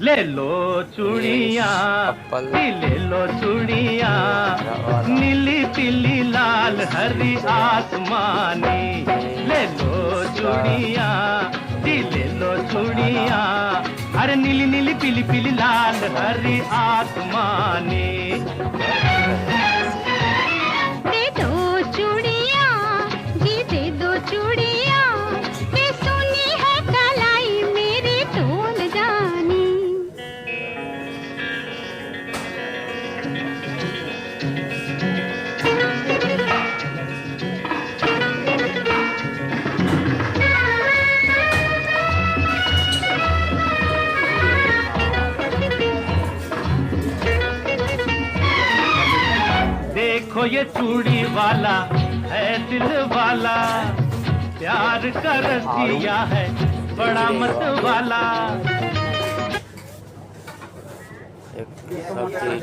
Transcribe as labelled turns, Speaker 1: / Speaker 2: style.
Speaker 1: ले लो चूड़ियाँ, ले लो चूड़ियाँ, नीली पीली लाल हरी आसमानी। ले लो चूड़ियाँ, ले लो चूड़ियाँ, अरे नीली नीली पीली पीली लाल हरी आसमानी।
Speaker 2: दे दो चूड़ियाँ, जी दे दो चूड़ियाँ, ये सोनी है कलाई मेरी तोल जानी।
Speaker 1: देखो ये चूड़ी वाला है दिल वाला, प्यार का रसिया है बड़ा मत वाला।
Speaker 3: एक सब्जी